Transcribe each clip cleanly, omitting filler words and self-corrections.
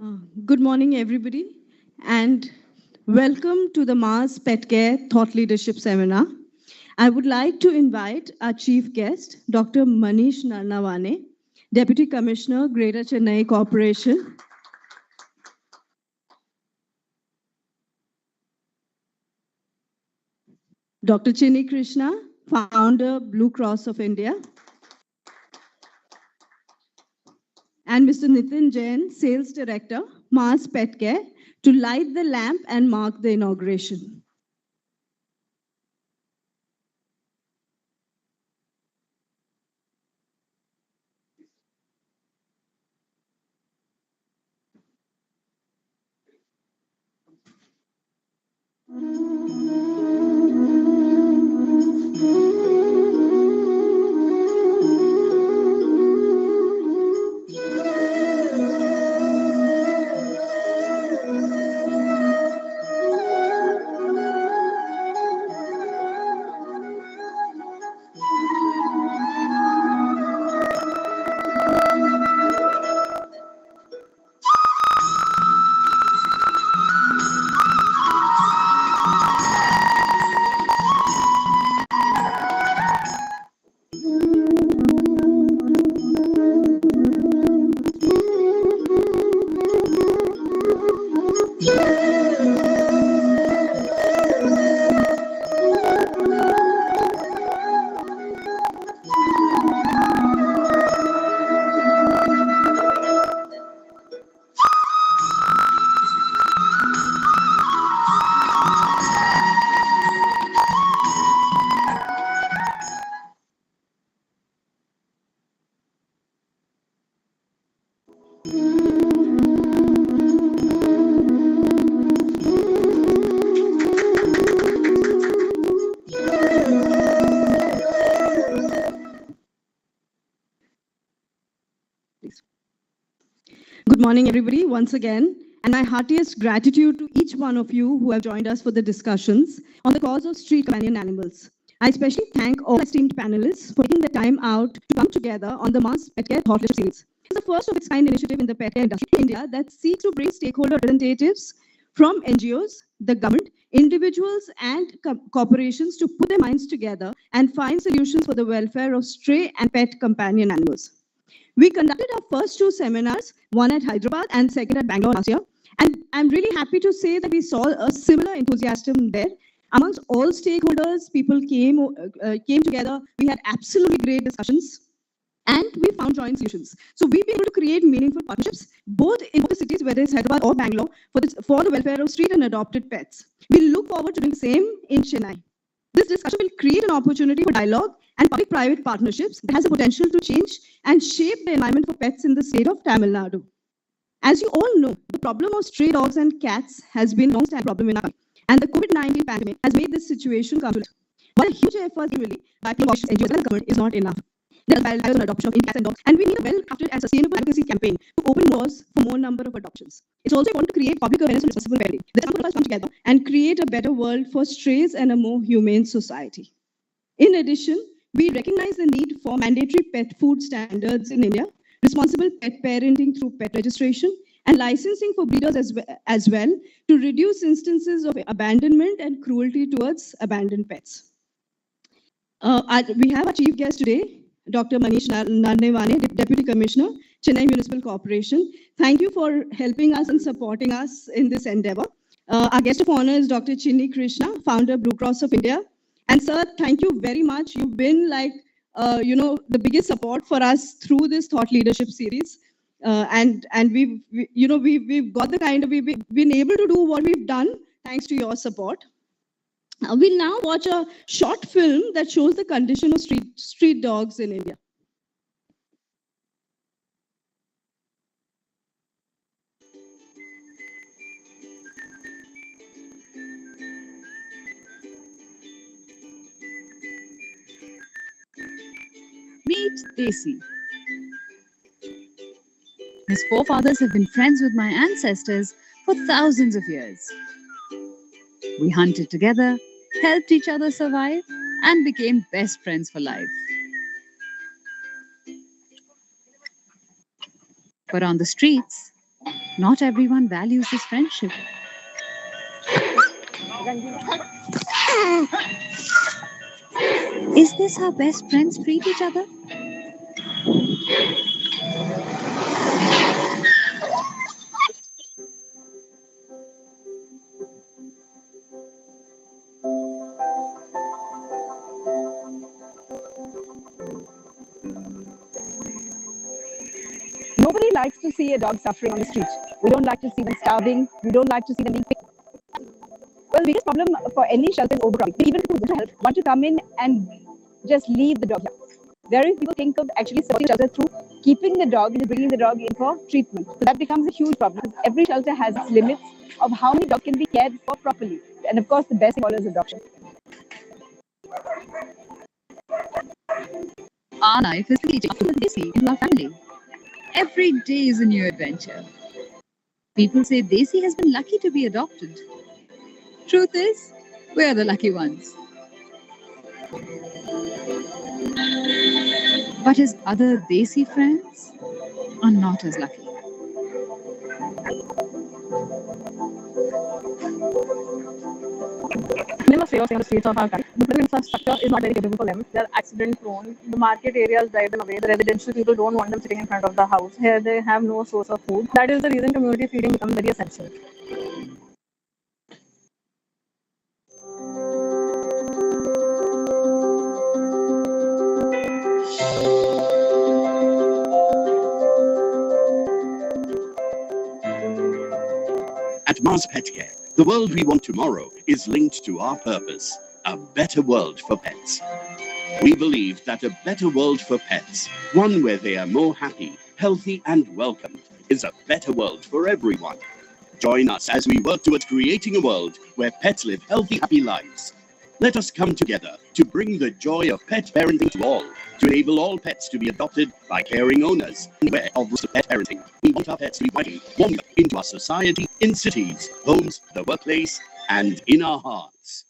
Good morning, everybody, and welcome to the Mars Petcare Thought Leadership Seminar. I would like to invite our chief guest, Dr. Manish Narnawane, Deputy Commissioner, Greater Chennai Corporation, Dr. Chinni Krishna, founder, Blue Cross of India, and Mr. Nitin Jain, Sales Director, Mars Petcare, to light the lamp and mark the inauguration. Good morning, everybody, once again, and my heartiest gratitude to each one of you who have joined us for the discussions on the cause of street companion animals. I especially thank all esteemed panelists for taking the time out to come together on the Mars Petcare Thought Leadership Series. It's the first of its kind initiative in the pet care industry in India that seeks to bring stakeholder representatives from NGOs, the government, individuals, and corporations to put their minds together and find solutions for the welfare of stray and pet companion animals. We conducted our first two seminars, one at Hyderabad and second at Bangalore last year. And I'm really happy to say that we saw a similar enthusiasm there. Amongst all stakeholders, people came together. We had absolutely great discussions and we found joint solutions. So we've been able to create meaningful partnerships, both in both cities, whether it's Hyderabad or Bangalore, for the welfare of street and adopted pets. We look forward to doing the same in Chennai. This discussion will create an opportunity for dialogue and public-private partnerships that has the potential to change and shape the environment for pets in the state of Tamil Nadu. As you all know, the problem of stray dogs and cats has been a long-standing problem in our country, and the COVID-19 pandemic has made this situation come to light. While a huge effort really by people, NGOs, and the government is not enough. There is an adoption of cats and dogs, and we need a well-crafted and sustainable advocacy campaign to open doors for more number of adoptions. It's also important to create public awareness on responsible parenting. The time for us come together and create a better world for strays and a more humane society. In addition, we recognize the need for mandatory pet food standards in India, responsible pet parenting through pet registration, and licensing for breeders as well to reduce instances of abandonment and cruelty towards abandoned pets. We have our chief guest today, Dr. Manish Narnawane, Deputy Commissioner, Chennai Municipal Corporation. Thank you for helping us and supporting us in this endeavor. Our guest of honor is Dr. Chinni Krishna, founder Blue Cross of India. And sir, thank you very much. You've been like, the biggest support for us through this thought leadership series. And we've got the kind of, we've been able to do what we've done thanks to your support. We'll now watch a short film that shows the condition of street dogs in India. Meet Desi. His forefathers have been friends with my ancestors for thousands of years. We hunted together, helped each other survive, and became best friends for life. But on the streets, Not everyone values this friendship. Is this how best friends treat each other? Nobody likes to see a dog suffering on the street. We don't like to see them starving. We don't like to see them being picked. Well, the biggest problem for any shelter is overcrowding. Even if people want to help, want to come in and just leave the dog here. Very people think of actually supporting shelter through keeping the dog and bringing the dog in for treatment. So that becomes a huge problem. Every shelter has its limits of how many dogs can be cared for properly. And of course, the best thing of all is adoption. Our life is reaching up to the Desi in our family. Every day is a new adventure. People say Desi has been lucky to be adopted. Truth is, we're the lucky ones. But his other Desi friends are not as lucky. Never stay on the streets of our country. The prison infrastructure is not very capable for them. They're accident prone. The market areas drive them away. The residential people don't want them sitting in front of the house. Here they have no source of food. That is the reason community feeding becomes very essential. At Mars Petcare, the world we want tomorrow is linked to our purpose, a better world for pets. We believe that a better world for pets, one where they are more happy, healthy and welcomed, is a better world for everyone. Join us as we work towards creating a world where pets live healthy, happy lives. Let us come together to bring the joy of pet parenting to all, to enable all pets to be adopted by caring owners. And where of pet parenting, we want our pets to be inviting warmly into our society, in cities, homes, the workplace, and in our hearts.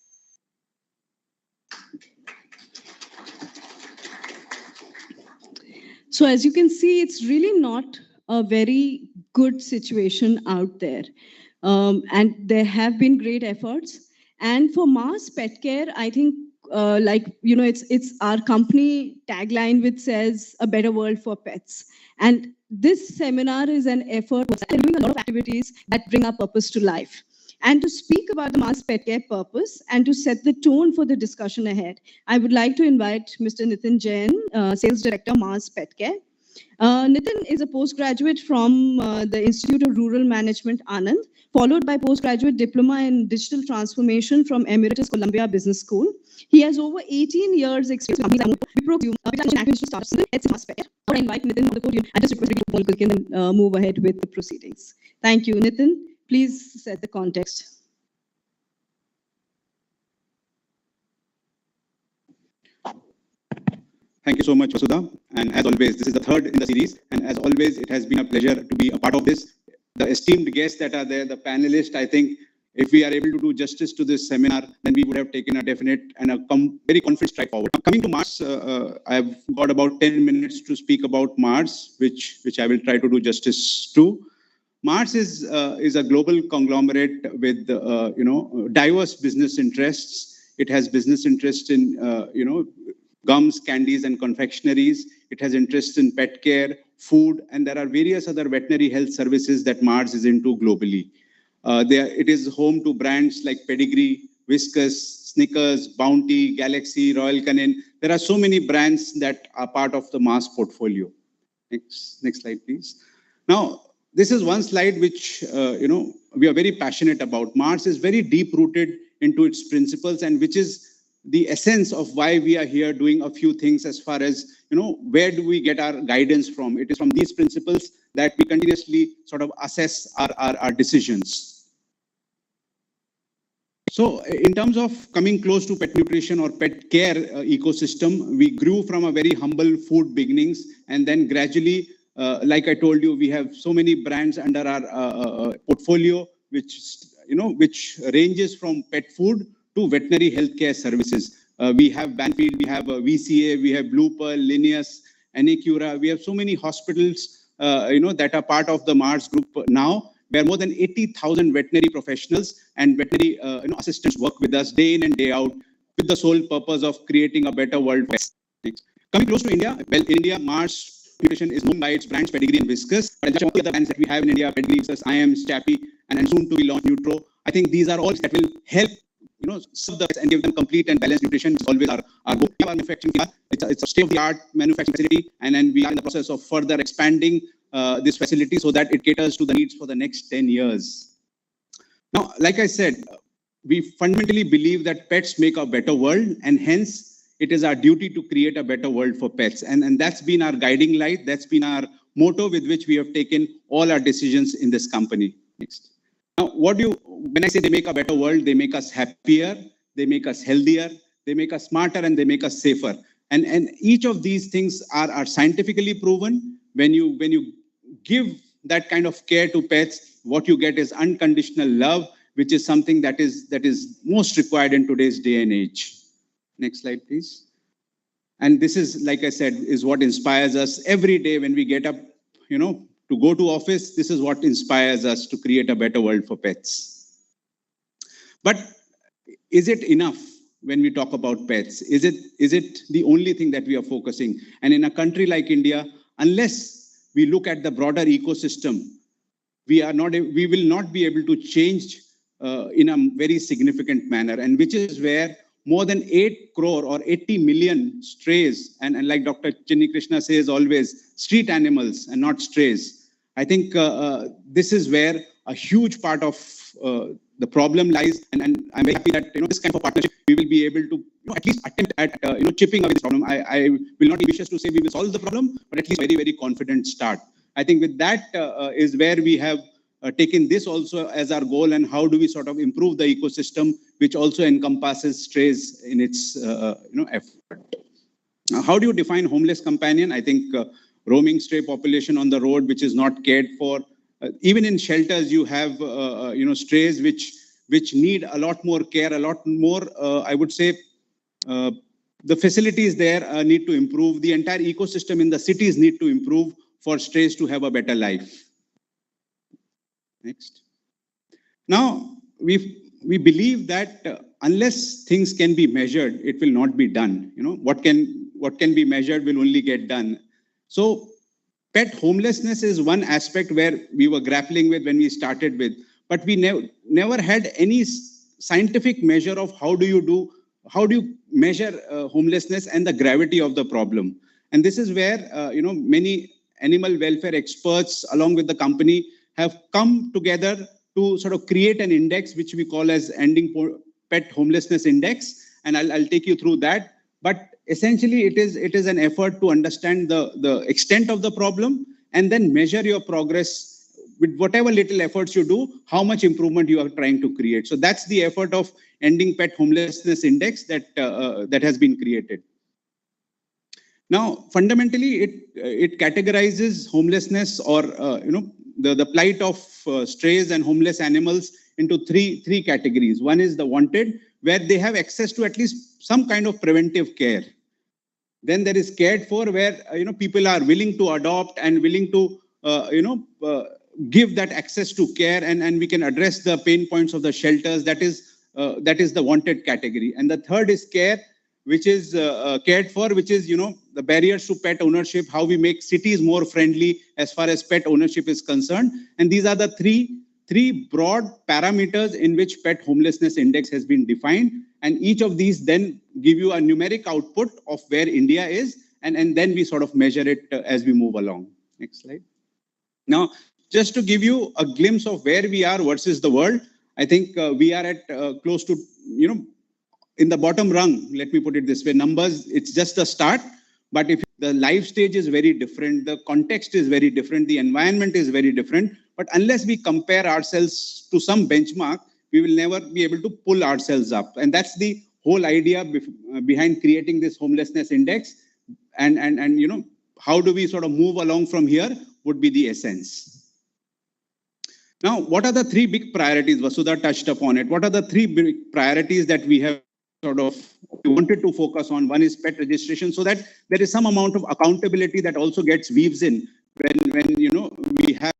So as you can see, it's really not a very good situation out there. And there have been great efforts. And for Mars Petcare, I think it's our company tagline which says a better world for pets. And this seminar is an effort. We're doing a lot of activities that bring our purpose to life. And to speak about the Mars Petcare purpose and to set the tone for the discussion ahead, I would like to invite Mr. Nitin Jain, Sales Director, Mars Petcare. Nitin is a postgraduate from the Institute of Rural Management, Anand, followed by postgraduate diploma in digital transformation from Emeritus Columbia Business School. He has over 18 years experience in Wipro, acquisition startups. Let's I invite Nitin on the podium. I just request we can move ahead with the proceedings. Thank you, Nitin. Please set the context. Thank you so much, Vasudha. And as always, this is the third in the series. And as always, it has been a pleasure to be a part of this. The esteemed guests that are there, the panelists, I think if we are able to do justice to this seminar, then we would have taken a definite and a very confident stride forward. Coming to Mars, I've got about 10 minutes to speak about Mars, which I will try to do justice to. Mars is a global conglomerate with diverse business interests. It has business interests in gums, candies, and confectionaries. It has interests in pet care, food, and there are various other veterinary health services that Mars is into globally. It is home to brands like Pedigree, Whiskas, Snickers, Bounty, Galaxy, Royal Canin. There are so many brands that are part of the Mars portfolio. Next slide, please. Now, this is one slide which we are very passionate about. Mars is very deep-rooted into its principles, and which is the essence of why we are here doing a few things as far as, where do we get our guidance from? It is from these principles that we continuously sort of assess our decisions. So in terms of coming close to pet nutrition or pet care ecosystem, we grew from a very humble food beginnings, and then gradually, like I told you, we have so many brands under our portfolio, which ranges from pet food to veterinary healthcare services. We have Banfield, we have VCA, we have Blue Pearl, Linnaeus, Anacura. We have so many hospitals, that are part of the Mars group now. where more than 80,000 veterinary professionals and veterinary assistants work with us day in and day out with the sole purpose of creating a better world for pets. Coming close to India, well, in India, Mars Nutrition is known by its brands Pedigree and Whiskas, but all the other brands that we have in India, Pedigree, Whiskas, IAMS, Chappy, and soon to be launched Nutro. I think these are all that will help serve the pets and give them complete and balanced nutrition. It's always our goal. We have our manufacturing plant. It's a state-of-the-art manufacturing facility, and then we are in the process of further expanding this facility so that it caters to the needs for the next 10 years. Now, like I said, we fundamentally believe that pets make a better world, and hence it is our duty to create a better world for pets. And that's been our guiding light. That's been our motto with which we have taken all our decisions in this company. Next. Now, when I say they make a better world, they make us happier, they make us healthier, they make us smarter, and they make us safer. And each of these things are scientifically proven. When you give that kind of care to pets, what you get is unconditional love, which is something that is most required in today's day and age. Next slide, please. And this is, like I said, is what inspires us every day when we get up, to go to office. This is what inspires us to create a better world for pets. But is it enough when we talk about pets? Is it the only thing that we are focusing? And in a country like India, unless we look at the broader ecosystem, we will not be able to change in a very significant manner, and which is where more than 8 crore or 80 million strays, and like Dr. Chinni Krishna says always, street animals and not strays. I think this is where a huge part of the problem lies, and I'm very happy that this kind of partnership we will be able to at least attempt at chipping away this problem. I will not be vicious to say we will solve the problem, but at least very, very confident start. I think with that is where we have taken this also as our goal, and how do we sort of improve the ecosystem, which also encompasses strays in its effort. Now, how do you define homeless companion? I think roaming stray population on the road, which is not cared for. Even in shelters, you have strays which need a lot more care, a lot more. I would say the facilities there need to improve. The entire ecosystem in the cities need to improve for strays to have a better life. Next. Now, we believe that unless things can be measured, it will not be done. What can be measured will only get done. So pet homelessness is one aspect where we were grappling with when we started with, but we never had any scientific measure of how do you measure homelessness and the gravity of the problem. And this is where many animal welfare experts along with the company have come together to sort of create an index which we call as Ending Pet Homelessness Index, and I'll take you through that. But essentially, it is an effort to understand the extent of the problem and then measure your progress with whatever little efforts you do, how much improvement you are trying to create. So that's the effort of Ending Pet Homelessness Index that has been created. Now, fundamentally, it categorizes homelessness or the plight of strays and homeless animals into three categories. One is the wanted, where they have access to at least some kind of preventive care. Then there is cared for, where people are willing to adopt and willing to give that access to care, and we can address the pain points of the shelters. That is the wanted category. And the third is care, which is cared for, which is the barriers to pet ownership, how we make cities more friendly as far as pet ownership is concerned. And these are the three broad parameters in which Pet Homelessness Index has been defined. And each of these then give you a numeric output of where India is, and then we sort of measure it as we move along. Next slide. Now, just to give you a glimpse of where we are versus the world, I think we are at close to, in the bottom rung, let me put it this way, numbers, it's just a start. But if the life stage is very different, the context is very different, the environment is very different. But unless we compare ourselves to some benchmark, we will never be able to pull ourselves up. And that's the whole idea behind creating this homelessness index. And how do we sort of move along from here would be the essence. Now, what are the three big priorities? Vasudha touched upon it. What are the three big priorities that we have wanted to focus on? One is pet registration, so that there is some amount of accountability that also gets weaves in when we have